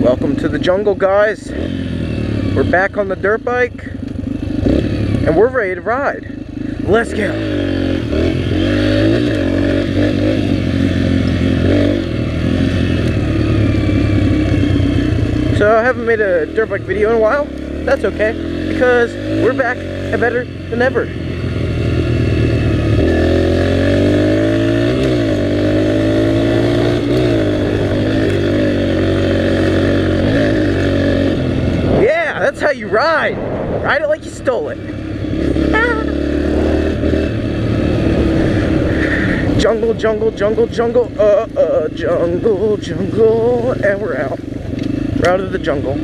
Welcome to the jungle, guys. We're back on the dirt bike and we're ready to ride. Let's go. So I haven't made a dirt bike video in a while. That's okay, because we're back and better than ever. That's how you ride. Ride it like you stole it. Jungle, jungle, jungle, jungle. Jungle, jungle. And we're out. We're out of the jungle.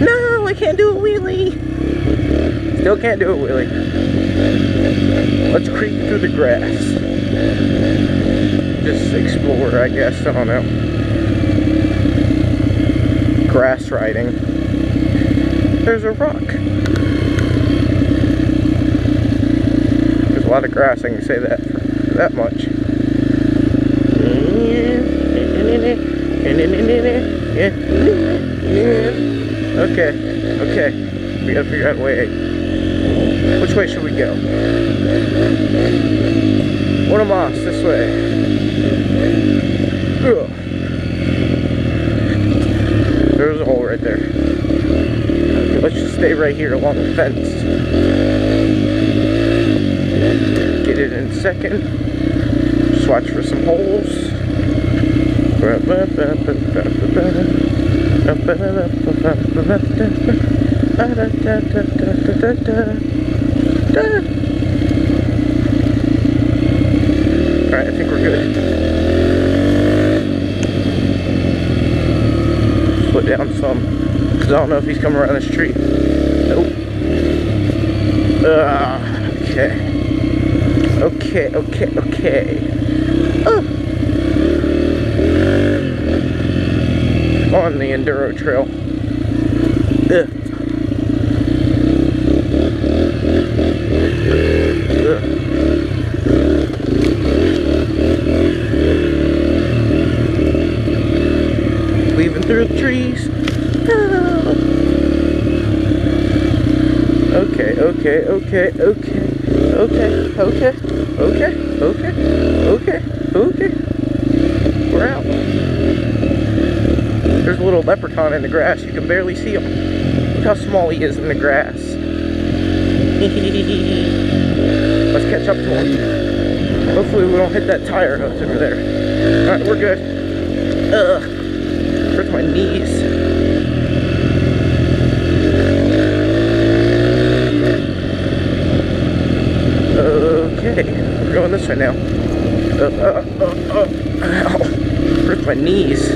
No, I can't do a wheelie. Still can't do a wheelie. Let's creep through the grass. Just explore, I guess. I don't know. Grass riding. There's a rock. There's a lot of grass, I can say that for that much. Okay, okay. We gotta figure out a way. Which way should we go? Moss, this way. Ugh. There's a hole right there. Okay, let's just stay right here along the fence. Get it in a second. Just watch for some holes. Alright, I think we're good. Slow down some, because I don't know if he's coming around this tree. Nope. Okay. Okay, okay, okay. On the enduro trail. Weaving through the trees. Okay, okay, okay, okay, okay, okay, okay, okay, okay, okay. We're out. There's a little leprechaun in the grass. You can barely see him. Look how small he is in the grass. Let's catch up to him. Hopefully we don't hit that tire hose over there. Alright, we're good. Hurts my knees. Okay, we're going this way now. Ow. Hurts my knees.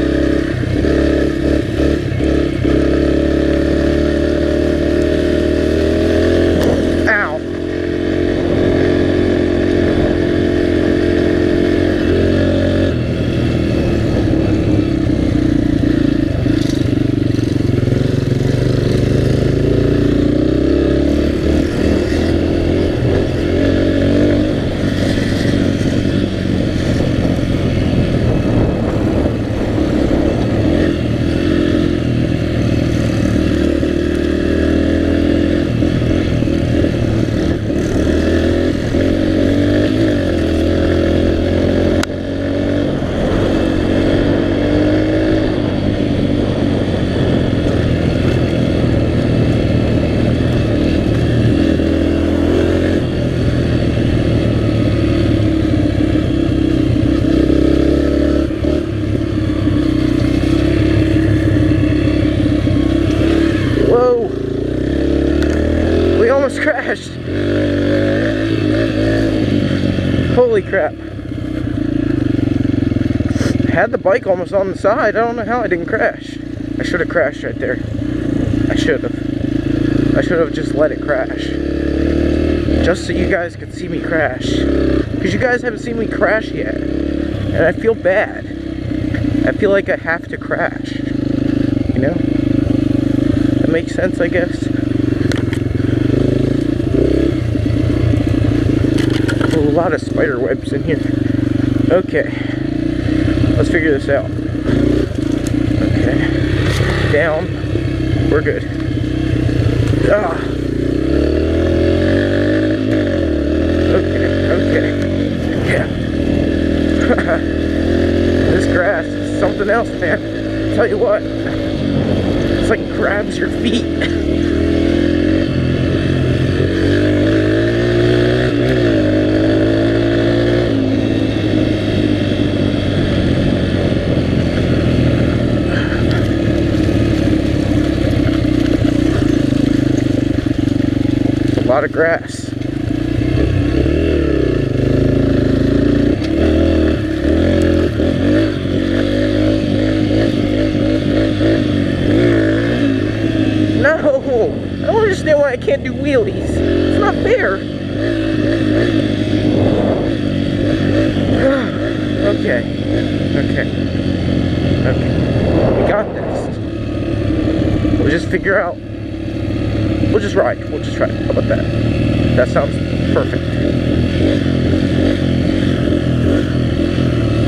Crashed. Holy crap. I had the bike almost on the side. I don't know how I didn't crash. I should have crashed right there. I should have just let it crash. Just so you guys could see me crash. Because you guys haven't seen me crash yet. And I feel bad. I feel like I have to crash. You know? That makes sense, I guess. A lot of spider webs in here. Okay. Let's figure this out. Okay. Down. We're good. Ah. Okay. Yeah. This grass is something else, man. Tell you what. It's like grabs your feet. A lot of grass. No! I don't understand why I can't do wheelies. It's not fair. Okay. We got this. We'll just figure out. We'll just ride. How about that? That sounds perfect.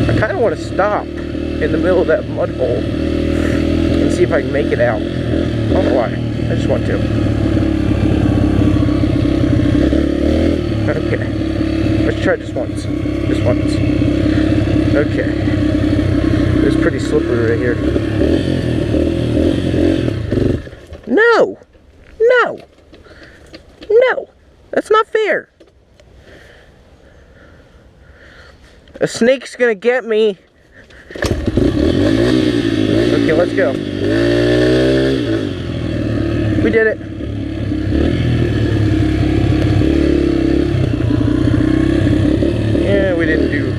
I kind of want to stop in the middle of that mud hole and see if I can make it out. I don't know why. I just want to. Okay. Let's try this once. Okay. It's pretty slippery right here. No! That's not fair. A snake's gonna get me. Okay, let's go. We did it. Yeah, we didn't do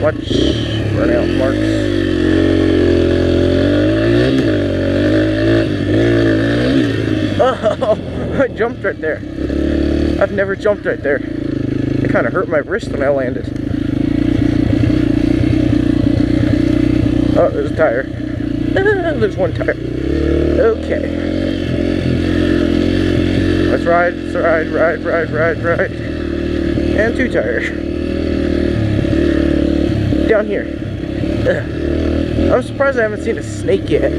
much burnout marks. Oh, I jumped right there. I've never jumped right there. It kind of hurt my wrist when I landed. Oh, there's a tire. There's one tire. Okay. Let's ride. And two tires. Down here. I'm surprised I haven't seen a snake yet.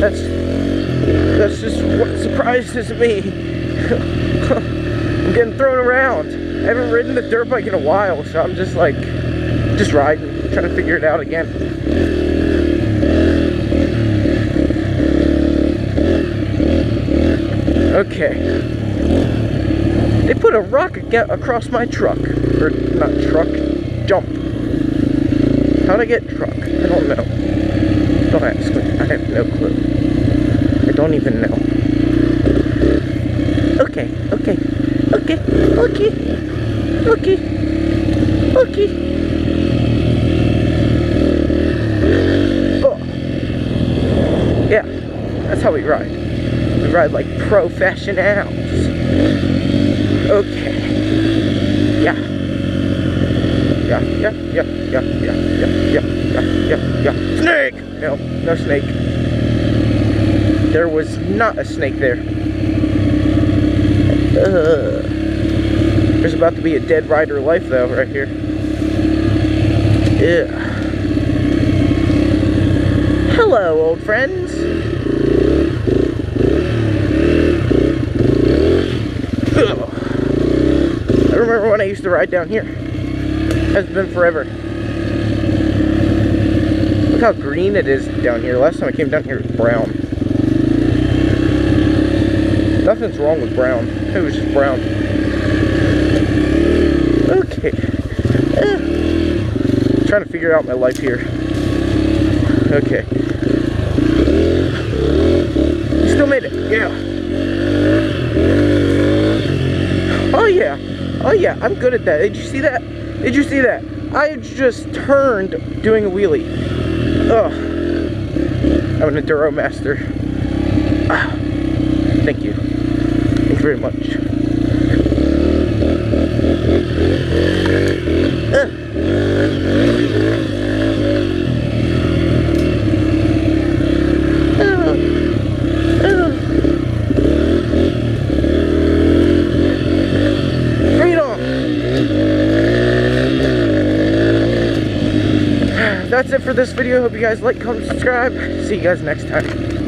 That's just what surprises me. I'm getting thrown around. I haven't ridden the dirt bike in a while, so I'm just like, riding, trying to figure it out again. Okay. They put a rock across my truck. Or, not truck, jump. How'd I get truck? I don't know. Don't ask me. I have no clue. I don't even know. Okay. Oh. Yeah, that's how we ride. We ride like professionals. Okay. Yeah. Snake! No snake. There was not a snake there. There's about to be a dead rider life though, right here. Yeah. Hello, old friends. I remember when I used to ride down here. It's been forever. Look how green it is down here. Last time I came down here it was brown. Nothing's wrong with brown. It was just brown. Okay. Trying to figure out my life here. Okay. You still made it. Yeah. Oh yeah, I'm good at that. Did you see that? I just turned doing a wheelie. Ugh. I'm an Enduro master. Thank you. Thank you very much. that's it for this video. Hope you guys like, comment, subscribe. See you guys next time.